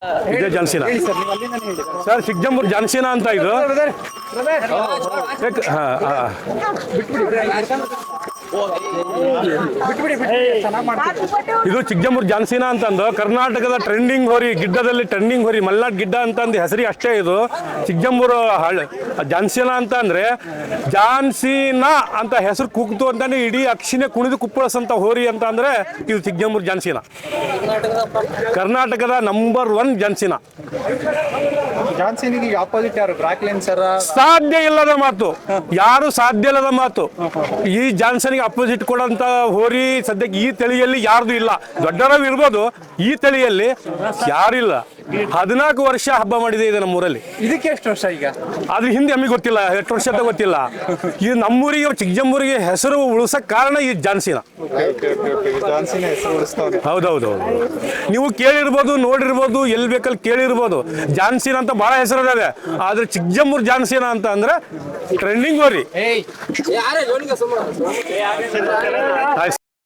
ಇದೇ ಜಾನ್ಸಿನಾ ಸರ್? ಚಿಕ್ಕಜಂಬೂರು ಜಾನ್ಸಿನಾ ಅಂತ ಇದು. ಇದು ಚಿಕ್ಕಜಂಬೂರು ಜಾನ್ಸಿನಾ ಅಂತಂದು ಕರ್ನಾಟಕದ ಟ್ರೆಂಡಿಂಗ್ ಹೋರಿ, ಗಿಡ್ಡದಲ್ಲಿ ಟ್ರೆಂಡಿಂಗ್ ಹೋರಿ, ಮಲ್ನಾಡ್ ಗಿಡ್ಡ ಅಂತಂದು ಹೆಸರಿ ಅಷ್ಟೇ. ಇದು ಚಿಕ್ಕಜಂಬೂರು ಜಾನ್ಸಿನಾ ಅಂತ ಅಂದ್ರೆ ಜಾನ್ಸಿನಾ ಅಂತ ಹೆಸರು ಕೂಗ್ತು ಅಂತಾನೆ ಇಡೀ ಅಕ್ಷಿನೇ ಕುಣಿದು ಕುಪ್ಪಳಿಸಂತ ಹೋರಿ ಅಂತ ಅಂದ್ರೆ ಇದು ಚಿಕ್ಕಜಂಬೂರು ಜಾನ್ಸಿನಾ. ಕರ್ನಾಟಕದ ನಂಬರ್ 1 ಜಾನ್ಸಿನಾ. ಜಾನ್ಸಿನಿಗೆ ಆಪೋಸಿಟ್ ಯಾರು? ಬ್ರಾಕ್ಲಿನ್ ಸರ್? ಸಾಧ್ಯ ಇಲ್ಲದ ಮಾತು, ಯಾರು ಸಾಧ್ಯ ಇಲ್ಲದ ಮಾತು. ಈ ಜಾನ್ಸನ್ಗೆ ಅಪೋಸಿಟ್ ಕೊಡಂತ ಹೋರಿ ಸದ್ಯಕ್ಕೆ ಈ ತಳಿಯಲ್ಲಿ ಯಾರ್ದು ಇಲ್ಲ. ದೊಡ್ಡರವು ಇರ್ಬೋದು, ಈ ತಳಿಯಲ್ಲಿ ಯಾರಿಲ್ಲ. 14 ವರ್ಷ ಹಬ್ಬ ಮಾಡಿದೆ ಇದೆ ನಮ್ಮೂರಲ್ಲಿ. ಇದಕ್ಕೆ ಎಷ್ಟು ವರ್ಷ ಈಗ? ಅದ್ರ ಹಿಂದೆ ನಮಗೆ ಗೊತ್ತಿಲ್ಲ, ಎಷ್ಟು ವರ್ಷ ಅಂತ ಗೊತ್ತಿಲ್ಲ. ಇದು ನಮ್ಮೂರಿಗೆ ಚಿಕ್ಕಜಂಬೂರಿಗೆ ಹೆಸರು ಉಳಿಸಕ್ ಕಾರಣ ಈ ಜಾನ್ಸಿನಾ. ಹೌದೌದು, ನೀವು ಕೇಳಿರ್ಬೋದು, ನೋಡಿರ್ಬೋದು, ಎಲ್ಲಿ ಬೇಕಲ್ಲಿ ಕೇಳಿರ್ಬೋದು. ಜಾನ್ಸಿನಾ ಅಂತ ಬಹಳ ಹೆಸರು ಇದಾವೆ, ಆದ್ರೆ ಚಿಕ್ಕಜಂಬೂರು ಜಾನ್ಸಿನಾ ಅಂತ ಅಂದ್ರೆ ಟ್ರೆಂಡಿಂಗ್ ಹೋರಿ.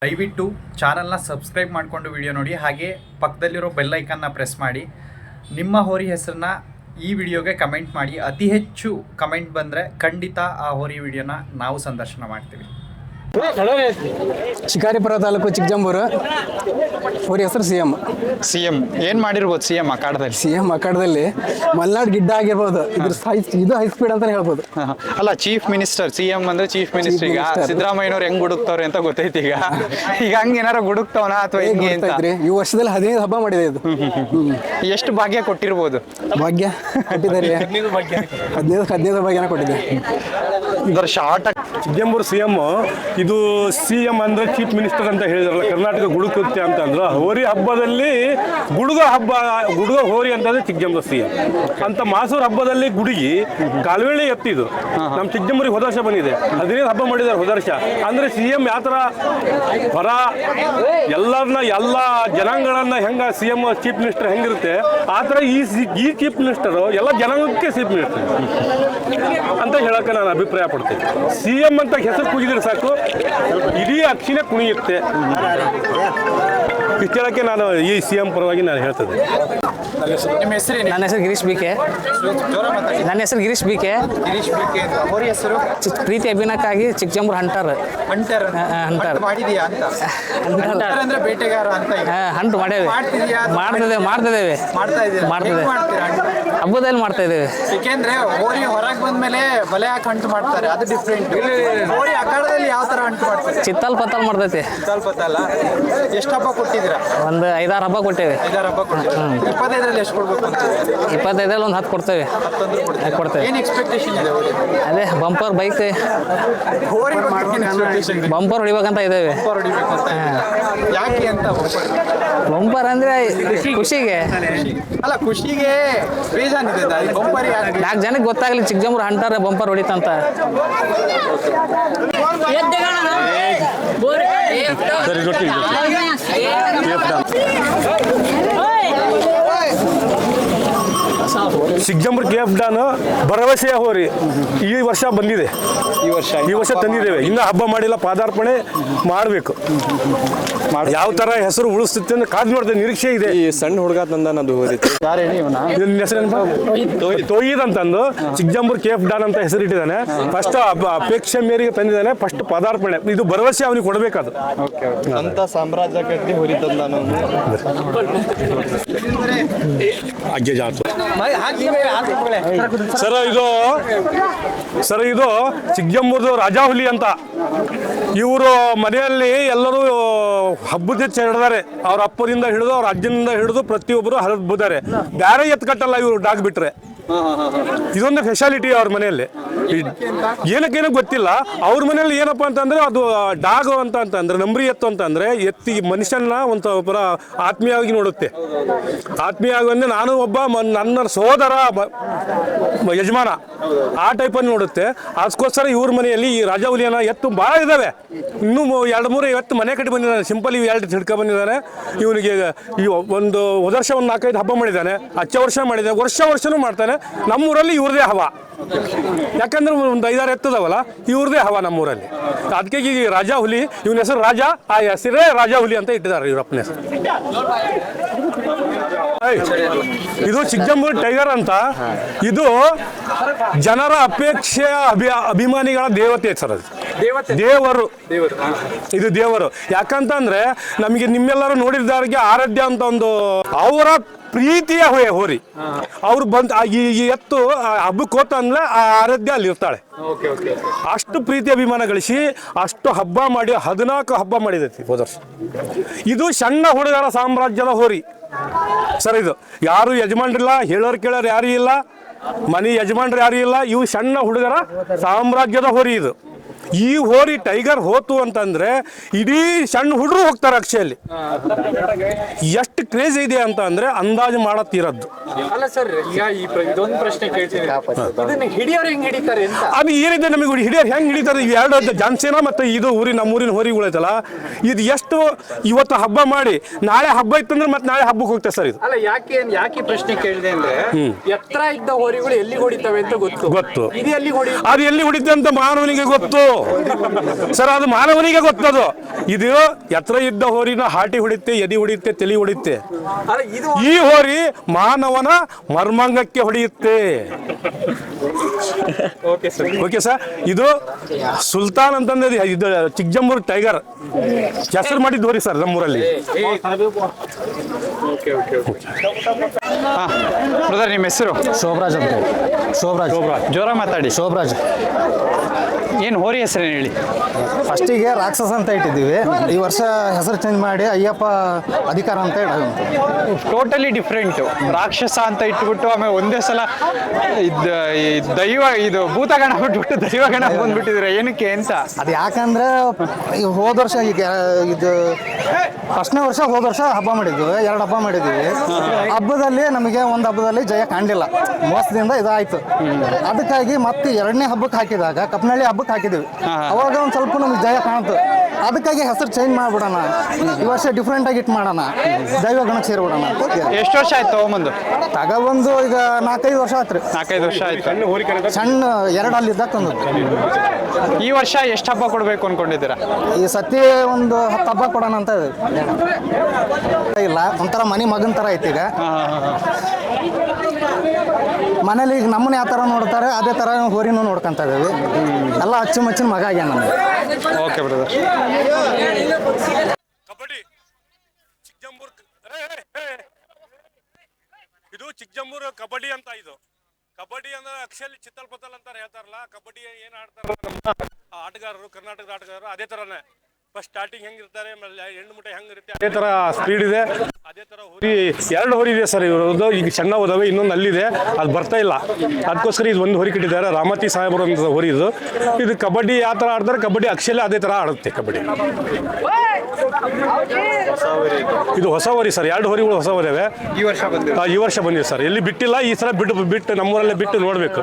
ದಯವಿಟ್ಟು ಚಾನಲ್ನ ಸಬ್ಸ್ಕ್ರೈಬ್ ಮಾಡಿಕೊಂಡು ವಿಡಿಯೋ ನೋಡಿ, ಹಾಗೆ ಪಕ್ಕದಲ್ಲಿರೋ ಬೆಲ್ ಐಕನ್ನ ಪ್ರೆಸ್ ಮಾಡಿ. ನಿಮ್ಮ ಹೋರಿ ಹೆಸರನ್ನ ಈ ವಿಡಿಯೋಗೆ ಕಮೆಂಟ್ ಮಾಡಿ. ಅತಿ ಹೆಚ್ಚು ಕಮೆಂಟ್ ಬಂದರೆ ಖಂಡಿತ ಆ ಹೋರಿ ವಿಡಿಯೋನ ನಾವು ಸಂದರ್ಶನ ಮಾಡ್ತೀವಿ. ಶಿಕಾರಿಪುರ ತಾಲೂಕು ಚಿಕ್ಕಜಂಬೂರು. ಹೋರಿ ಹೆಸರು ಸಿಎಂ ಏನು ಮಾಡಿರ್ಬೋದು? ಸಿಎಂ ಅಖಾಡದಲ್ಲಿ ಮಲ್ನಾಡ್ ಗಿಡ್ಡ ಆಗಿರ್ಬೋದು. ಇದು ಹೈ ಸ್ಪೀಡ್ ಅಂತಾನೆ ಹೇಳ್ಬೋದು. ಅಲ್ಲ, ಚೀಫ್ ಮಿನಿಸ್ಟರ್ ಸಿಎಂ ಅಂದ್ರೆ ಚೀಫ್ ಮಿನಿಸ್ಟರ್. ಈಗ ಸಿದ್ದರಾಮಯ್ಯನವ್ರು ಹೆಂಗ್ ಗುಡುಕ್ತವ್ರೆ ಅಂತ ಗೊತ್ತೈತಿ. ಈಗ ಹಂಗ ಏನಾರ ಗುಡುಕ್ತವನ ಅಥವಾ ಹೆಂಗೆ ಅಂತ? ಈ ವರ್ಷದಲ್ಲಿ 15 ಹಬ್ಬ ಮಾಡಿದೆ ಇದು. ಎಷ್ಟು ಭಾಗ್ಯ ಕೊಟ್ಟಿರ್ಬೋದು? ಭಾಗ್ಯ ಕೊಟ್ಟಿದ್ದಾರೆ, 15 ಭಾಗ್ಯನ ಕೊಟ್ಟಿದೆ. ಇದರ ಶಾರ್ಟ್ ಚಿಕ್ಕಜಂಬೂರು ಸಿಎಂ. ಇದು ಸಿಎಂ ಅಂದ್ರೆ ಚೀಫ್ ಮಿನಿಸ್ಟರ್ ಅಂತ ಹೇಳಿದ್ರಲ್ಲ, ಕರ್ನಾಟಕ ಗುಡುಕುತ್ತೆ ಅಂತ ಅಂದ್ರು. ಹೋರಿ ಹಬ್ಬದಲ್ಲಿ ಗುಡುಗ ಹೋರಿ ಅಂತಂದ್ರೆ ಚಿಕ್ಕಜಂಬೂರು ಸಿಎಂ ಅಂತ. ಮಾಸೂರು ಹಬ್ಬದಲ್ಲಿ ಗುಡುಗಿ ಕಾಲುವೆಳ್ಳಿ ಎತ್ತಿದ್ದು ನಮ್ಮ ಚಿಕ್ಕಜಂಬೂರಿಗೆ ಹೋದ ವರ್ಷ ಬಂದಿದೆ. 15 ಹಬ್ಬ ಮಾಡಿದ್ದಾರೆ ಹೋದ ವರ್ಷ. ಅಂದ್ರೆ ಸಿಎಂ ಯಾವ ಥರ ಹೊರ ಎಲ್ಲ ಜನಾಂಗಗಳನ್ನ ಹೆಂಗ ಸಿಎಂ ಚೀಫ್ ಮಿನಿಸ್ಟರ್ ಹೆಂಗಿರುತ್ತೆ ಆ ಥರ ಈ ಚೀಫ್ ಮಿನಿಸ್ಟರ್ ಎಲ್ಲ ಜನಾಂಗಕ್ಕೆ ಚೀಫ್ ಮಿನಿಸ್ಟರ್ ಅಂತ ಹೇಳಕ್ಕೆ ನಾನು ಅಭಿಪ್ರಾಯ ಪಡ್ತೀನಿ. ಸಿಎಂ ಅಂತ ಹೆಸರು ಕೂಗಿದ್ರೆ ಸಾಕು, ಇಡೀ ಅಕ್ಷಿನೇ ಕುಣಿಯುತ್ತೆ. ಇಷ್ಟು ಹೇಳಕ್ಕೆ ನಾನು ಈ ಸಿಎಂ ಪರವಾಗಿ ನಾನು ಹೇಳ್ತದೆ. ನನ್ನ ಹೆಸರು ಗಿರೀಶ್ ಬಿ ಕೆ. ಪ್ರೀತಿ ಅಭಿನಯಕ್ಕಾಗಿ ಚಿಕ್ಕಜಂಬೂರು ಹಂಟರ್ ಹಂಟ್ ಮಾಡೇವೆ, ಮಾಡ್ತಿದ್ದೇವೆ. ಹಬ್ಬದಲ್ಲಿ ಮಾಡ್ತಾ ಇದ್ದೇವೆ. ಯಾಕೆಂದ್ರೆ ಹೋರಿ ಹೊರಗೆ ಬಂದ್ಮೇಲೆ ಬಲೆ ಹಾಕಿ ಹಂಟು ಮಾಡ್ತಾರೆ, ಅದು ಡಿಫ್ರೆಂಟ್. ಹೋರಿ ಅಖಾಡದಲ್ಲಿ ಯಾವ ತರ ಹಂಟು ಮಾಡ್ತಾರೆ? ಚಿತ್ತಲ್ ಪತ್ತಲ್ ಮಾಡ್ತೈತಿ. ಎಷ್ಟು ಹಬ್ಬ ಕೊಟ್ಟಿದ್ದೀರಾ? ಒಂದು 5-6 ಹಬ್ಬ ಕೊಟ್ಟೇವೆ. 5-6 ಹಬ್ಬ ಕೊಟ್ಟಿದ್ದೀರಾ? 25ರಲ್ಲಿ ಎಷ್ಟು ಕೊಡ್ಬೇಕು ಅಂತ? 25ರಲ್ಲಿ ಒಂದು 10 ಕೊಡ್ತೇವೆ. ಏನು ಎಕ್ಸ್ಪೆಕ್ಟೇಷನ್ ಇದೆ? ಅದೇ ಬಂಪರ್ ಬೈಕ್ ಹೋರಿ ಬಂಪರ್ ಹೊಡಿಬೇಕಂತ ಇದ್ದೇವೆ. ಯಾಕೆ ಅಂತ? ಬಂಪರ್ ಅಂದ್ರೆ ಖುಷಿಗೆ. ಅಲ್ಲ, ಖುಷಿಗೆ ಬೇಜಾನಿದೆ. ಬಂಪರ್ 4 ಜನಕ್ಕೆ ಗೊತ್ತಾಗಲಿ ಚಿಕ್ಕಜಂಬೂರು ಹಂಟರ್ ಬಂಪರ್ ಹೊಡಿತಂತ. ಚಿಕ್ಕಜಂಬೂರು KF ಡಾನ್ ಭರವಸೆಯ ಹೋರಿ ಈ ವರ್ಷ ಬಂದಿದೆ. ಈ ವರ್ಷ ತಂದಿದ್ದೇವೆ. ಇನ್ನು ಹಬ್ಬ ಮಾಡಿಲ್ಲ, ಪಾದಾರ್ಪಣೆ ಮಾಡಬೇಕು. ಯಾವ ತರ ಹೆಸರು ಉಳಿಸುತ್ತೆ ಅಂತ ಕಾದು ನೋಡ್ತೇವೆ, ನಿರೀಕ್ಷೆ ಇದೆ. ಈ ಸಣ್ಣ ಹುಡುಗ ತಂದ ನಂದು ಹೋದಿತ್ತು. ತೊಯ್ಯಿದ್ ಅಂತಂದು ಚಿಕ್ಕಜಂಬೂರು KF ಡಾನ್ ಅಂತ ಹೆಸರು ಇಟ್ಟಿದ್ದಾನೆ. ಫಸ್ಟ್ ಅಪೇಕ್ಷೆ ಮೇರೆಗೆ ತಂದಿದ್ದಾನೆ. ಫಸ್ಟ್ ಪದಾರ್ಪಣೆ, ಇದು ಭರವಸೆ ಅವನಿಗೆ ಕೊಡಬೇಕದು ಅಂತ ಸಾಮ್ರಾಜ್ಯ ಕಟ್ಟಿ ಹೊರಿ ತಂದ ಅಜ್ಜೆ ಜಾತು. ಸರ್ ಇದು ಚಿಕ್ಕಜಂಬೂರ್ದು ರಾಜಾಹುಲಿ ಅಂತ. ಇವರು ಮನೆಯಲ್ಲಿ ಎಲ್ಲರೂ ಹಬ್ಬದ ಹೆಚ್ಚು ಹಿಡಿದಾರೆ. ಅವ್ರ ಅಪ್ಪದಿಂದ ಹಿಡಿದು ಅವ್ರ ಅಜ್ಜನಿಂದ ಹಿಡಿದು ಪ್ರತಿಯೊಬ್ಬರು ಹಬ್ಬದಾರೆ. ಬೇರೆ ಎತ್ತು ಕಟ್ಟಲ್ಲ ಇವರು ಡಾಗ್ ಬಿಟ್ರೆ. ಇದೊಂದು ಸ್ಪೆಷಾಲಿಟಿ ಅವ್ರ ಮನೆಯಲ್ಲಿ. ಏನಕ್ಕೇನೋ ಗೊತ್ತಿಲ್ಲ. ಅವ್ರ ಮನೆಯಲ್ಲಿ ಏನಪ್ಪ ಅಂತಂದ್ರೆ ಅದು ಡಾಗ್ ಅಂತಂದ್ರೆ ನಂಬ್ರಿ ಎತ್ತು ಅಂತಂದ್ರೆ ಎತ್ತಿ ಮನುಷ್ಯನ ಒಂಥರ ಆತ್ಮೀಯವಾಗಿ ನೋಡುತ್ತೆ. ಆತ್ಮೀಯವಾಗಿ ನಾನು ಒಬ್ಬ ನನ್ನ ಸಹೋದರ ಯಜಮಾನ ಆ ಟೈಪಲ್ಲಿ ನೋಡುತ್ತೆ. ಅದಕ್ಕೋಸ್ಕರ ಇವ್ರ ಮನೆಯಲ್ಲಿ ಈ ರಾಜಾಹುಲಿಯನ್ನ ಎತ್ತು ಭಾಳ ಇದ್ದಾವೆ. ಇನ್ನೂ 2-3 ಎತ್ತು ಮನೆ ಕಟ್ಟಿ ಬಂದಿದ್ದಾನೆ. ಸಿಂಪಲ್ ಇವು 2 ಹಿಡ್ಕೊ ಬಂದಿದ್ದಾನೆ. ಇವನಿಗೆ ಒಂದು ವರ್ಷ 4-5 ಹಬ್ಬ ಮಾಡಿದ್ದಾನೆ. ಹಚ್ಚ ವರ್ಷ ಮಾಡಿದ್ದಾನೆ. ವರ್ಷನೂ ಮಾಡ್ತಾನೆ. ನಮ್ಮೂರಲ್ಲಿ ಇವ್ರದೇ ಹವಾ. ಯಾಕಂದ್ರೆ ಒಂದು 5-6 ಎತ್ತದವಲ್ಲ, ಇವ್ರದೇ ಹವಾ ನಮ್ಮೂರಲ್ಲಿ. ಅದಕ್ಕೆ ಈ ರಾಜಾಹುಲಿ, ಇವನ ಹೆಸರು ರಾಜ, ಆ ಹೆಸರೇ ರಾಜಾಹುಲಿ ಅಂತ ಇಟ್ಟಿದ್ದಾರೆ ಇವ್ರಪ್ಪನ ಹೆಸರು. ಇದು ಚಿಕ್ಕಜಂಬೂರು ಟೈಗರ್ ಅಂತ. ಇದು ಜನರ ಅಪೇಕ್ಷೆಯ ಅಭಿಮಾನಿಗಳ ದೇವತೆ ಸರ್. ಅದು ದೇವರು, ಇದು ದೇವರು. ಯಾಕಂತಂದ್ರೆ ನಮಗೆ ನಿಮ್ಮೆಲ್ಲರೂ ನೋಡಿದ್ದವರಿಗೆ ಆರಾಧ್ಯ ಅಂತ ಒಂದು ಅವರ ಪ್ರೀತಿಯ ಹೋರಿ. ಅವ್ರು ಬಂದು ಈ ಎತ್ತು ಹಬ್ಬಕ್ಕೆ ಹೋತ ಅಂದ್ರೆ ಆ ಆರಾಧ್ಯ ಅಲ್ಲಿ ಇರ್ತಾಳೆ. ಅಷ್ಟು ಪ್ರೀತಿ ಅಭಿಮಾನ ಗಳಿಸಿ ಅಷ್ಟು ಹಬ್ಬ ಮಾಡಿ 14 ಹಬ್ಬ ಮಾಡಿದೈತಿ ಹೋದ ವರ್ಷ. ಇದು ಸಣ್ಣ ಹುಡುಗರ ಸಾಮ್ರಾಜ್ಯದ ಹೋರಿ ಸರ್. ಇದು ಯಾರು ಯಜಮಾನ್ರಿಲ್ಲ, ಹೇಳೋರು ಕೇಳೋರು ಯಾರು ಇಲ್ಲ, ಮನೆ ಯಜಮಾನ್ರು ಯಾರು ಇಲ್ಲ. ಇವು ಸಣ್ಣ ಹುಡುಗರ ಸಾಮ್ರಾಜ್ಯದ ಹೋರಿ. ಇದು ಈ ಹೋರಿ ಟೈಗರ್ ಹೋತು ಅಂತಂದ್ರೆ ಇಡೀ ಸಣ್ಣ ಹುಡುಗರು ಹೋಗ್ತಾರೆ ಅಕ್ಷಯಲ್ಲಿ. ಎಷ್ಟು ಕ್ರೇಜ್ ಇದೆ ಅಂತ ಅಂದ್ರೆ ಅಂದಾಜು ಮಾಡತ್ತೀರದ್ದು. ಅಲ್ಲ ಸರ್, ಈಗ ಇದೊಂದು ಪ್ರಶ್ನೆ ಕೇಳ್ತೀನಿ, ಇದನ್ನ ಹಿಡಿಯೋರು ಹೆಂಗ್ ಹಿಡಿತಾರೆ ಅಂತ? ಅದು ಏನಿದೆ ನಮಗೆ ಹಿಡಿಯೋರು ಹೆಂಗ್ ಹಿಡಿತಾರೆ? ಇವು ಎರಡು ಜಾನ್ಸೇನ ಮತ್ತೆ ಇದು ನಮ್ಮೂರಿನ ಹೋರಿಗಳೈತಲ್ಲ, ಇದು ಎಷ್ಟು ಇವತ್ತು ಹಬ್ಬ ಮಾಡಿ ನಾಳೆ ಹಬ್ಬ ಇತ್ತಂದ್ರೆ ಮತ್ತೆ ನಾಳೆ ಹಬ್ಬಕ್ಕೆ ಹೋಗ್ತೇವೆ ಸರ್. ಇದು ಅಲ್ಲ, ಯಾಕೆ ಪ್ರಶ್ನೆ ಕೇಳಿದೆ ಅಂದ್ರೆ ಎತ್ತರ ಇದ್ದ ಹೋರಿಗಳು ಎಲ್ಲಿ ಹೊಡಿತವೆ ಅಂತ ಗೊತ್ತು. ಇದು ಎಲ್ಲಿ ಅದು ಎಲ್ಲಿ ಹೊಡಿತೆ ಅಂತ ಮಾನವನಿಗೆ ಗೊತ್ತು ಸರ್. ಅದು ಮಾನವನಿಗೆ ಗೊತ್ತದು. ಇದು ಎತ್ತರ ಇದ್ದ ಹೋರಿನ ಹಾಟಿ ಹೊಡಿತೆ, ಎದಿ ಹೊಡಿತೆ, ತಲೆ ಹೊಡಿತೆ. ಈ ಹೋರಿ ಮಾನವನ ಮರ್ಮಾಂಗಕ್ಕೆ ಹೊಡೆಯುತ್ತೆ. Okay sir. ಇದು ಸುಲ್ತಾನ್ ಅಂತಂದ್ರೆ ಇದು ಚಿಕ್ಕಜಂಬೂರು ಟೈಗರ್ ಹೆಸರು ಮಾಡಿದ್ದು ಹೋರಿ ಸರ್ ನಮ್ಮೂರಲ್ಲಿ. ಬ್ರದರ್, ನಿಮ್ಮ ಹೆಸರು? ಶೋಭರಾಜ್ ಅಂತ ಹೇಳಿ. ಶೋಭರಾಜ್. ಜೋರ ಮಾತಾಡಿ. ಶೋಭರಾಜ್. ಏನು ಹೋರಿ ಹೆಸರೇನು ಹೇಳಿ? ಫಸ್ಟಿಗೆ ರಾಕ್ಷಸ ಅಂತ ಇಟ್ಟಿದ್ದೀವಿ. ಈ ವರ್ಷ ಹೆಸರು ಚೇಂಜ್ ಮಾಡಿ ಅಯ್ಯಪ್ಪ ಅಧಿಕಾರ ಅಂತ ಹೇಳಿ. Totally different. ರಾಕ್ಷಸ ಅಂತ ಇಟ್ಬಿಟ್ಟು ಆಮೇಲೆ ಒಂದೇ ಸಲ ದೈವ ಇದು ಭೂತಗಣ ಬಿಟ್ಬಿಟ್ಟು ದೈವಗಣ ಬಂದ್ಬಿಟ್ಟಿದ್ರೆ ಏನಕ್ಕೆ ಅಂತ? ಅದು ಯಾಕಂದ್ರೆ ಈಗ ಹೋದ ವರ್ಷ ಈಗ ಇದು ಫಸ್ಟ್ನೇ ವರ್ಷ ಹೋದ ವರ್ಷ ಹಬ್ಬ ಮಾಡಿದ್ವಿ, 2 ಹಬ್ಬ ಮಾಡಿದ್ವಿ. ಹಬ್ಬದಲ್ಲಿ ನಮಗೆ ಒಂದು ಹಬ್ಬದಲ್ಲಿ ಜಯ ಕಾಣಲಿಲ್ಲ, ಮೋಸದಿಂದ ಇದಾಯ್ತು. ಅದಕ್ಕಾಗಿ ಮತ್ತೆ 2ನೇ ಹಬ್ಬಕ್ಕೆ ಹಾಕಿದಾಗ ಕಪ್ನಳ್ಳಿ ಹಬ್ಬಕ್ಕೆ ಹಾಕಿದ್ವಿ. ಅವಾಗ ಒಂದು ಸ್ವಲ್ಪ ನಮ್ಗೆ ಜಯ ಕಾಣ್ತು. ಅದಕ್ಕಾಗಿ ಹೆಸರು ಚೇಂಜ್ ಮಾಡ್ಬಿಡೋಣ, ಈ ವರ್ಷ ಡಿಫ್ರೆಂಟ್ ಆಗಿ ಇಟ್ಟು ಮಾಡೋಣ, ದೈವ ಗಣಕ್ಕೆ ಸೇರ್ಬಿಡೋಣ ಅಂತ. ಎಷ್ಟು ವರ್ಷ ಆಯ್ತು ತಗೊಂಬಂದು? ತಗೊಬಂದು ಈಗ 4-5 ವರ್ಷ ಆಯ್ತು. 4-5 ವರ್ಷ ಆಯ್ತು. ಸಣ್ಣ 2 ಅಲ್ಲಿದ್ದಾಗ ತಂದದ್ದು. ಈ ವರ್ಷ ಎಷ್ಟು ಹಬ್ಬ ಕೊಡ್ಬೇಕು ಅನ್ಕೊಂಡಿದ್ದೀರಾ? ಈ ಸತಿ ಒಂದು 10 ಹಬ್ಬ ಕೊಡೋಣ ಅಂತ ಇದೆ. ಇಲ್ಲ, ಒಂಥರ ಮನೆ ಮಗನ ಥರ ಐತಿ. ಈಗ ಮನೇಲಿ ಈಗ ನಮ್ಮನ್ನ ಯಾವ ಥರ ನೋಡ್ತಾರೆ ಅದೇ ಥರ ಹೋರಿನೂ ನೋಡ್ಕೊಂತ ಇದ್ದೀವಿ. ಎಲ್ಲ ಅಚ್ಚುಮಚ್ಚಿನ ಮಗ ಆಗ್ಯಾನ ನಮಗೆ. Okay brother. ಕಬಡ್ಡಿ ಚಿಕ್ಕಜಂಬೂರು, ಇದು ಚಿಕ್ಕಜಂಬೂರು ಕಬಡ್ಡಿ ಅಂತ. ಇದು ಕಬಡ್ಡಿ ಅಂದ್ರೆ ಅಕ್ಷಲಿ ಚಿತ್ತಲ್ ಪತ್ತಲ್ ಅಂತಾರೆ, ಹೇಳ್ತಾರಲ್ಲ. ಕಬಡ್ಡಿ ಏನ್ ಆಡ್ತಾರಲ್ಲ ನಮ್ಮ ಆಟಗಾರರು, ಕರ್ನಾಟಕದ ಆಟಗಾರರು, ಅದೇ ತರನೇ ಫಸ್ಟ್ ಸ್ಟಾರ್ಟಿಂಗ್ ಹೆಂಗಿರ್ತಾರೆ, ಆಮೇಲೆ ಹೆಣ್ಣು ಮುಟ್ಟೆ ಹೆಂಗಿರುತ್ತೆ ಅದೇ ತರ ಸ್ಪೀಡ್ ಇದೆ. ಅದೇ ತರ ಹೋರಿ 2 ಹೋರಿ ಇದೆ ಸರ್ ಇವ್ರದ್ದು. ಈಗ ಸಣ್ಣ ಹೋದವೆ, ಇನ್ನೊಂದು ಅಲ್ಲಿದೆ, ಅದು ಬರ್ತಾ ಇಲ್ಲ. ಅದಕ್ಕೋಸ್ಕರ ಇದು ಒಂದು ಹೋರಿ ಕಟ್ಟಿದ್ದಾರೆ, ರಾಮತಿ ಸಾಹೇಬರು ಅಂತ ಹೋರಿ. ಇದು ಕಬಡ್ಡಿ ಯಾವ ಥರ ಆಡ್ತಾರೆ, ಕಬಡ್ಡಿ ಅಕ್ಷಲಿ ಅದೇ ಥರ ಆಡುತ್ತೆ ಕಬಡ್ಡಿ. ಇದು ಹೊಸ ಹೋರಿ ಸರ್, 2 ಹೋರಿಗಳು ಹೊಸ ಹೋದವೆ. ಈ ವರ್ಷ ಬಂದಿದೆ ಸರ್. ಎಲ್ಲಿ ಬಿಟ್ಟಿಲ್ಲ, ಈ ಸಲ ಬಿಟ್ಟು ನಮ್ಮೂರಲ್ಲೇ ಬಿಟ್ಟು ನೋಡಬೇಕು.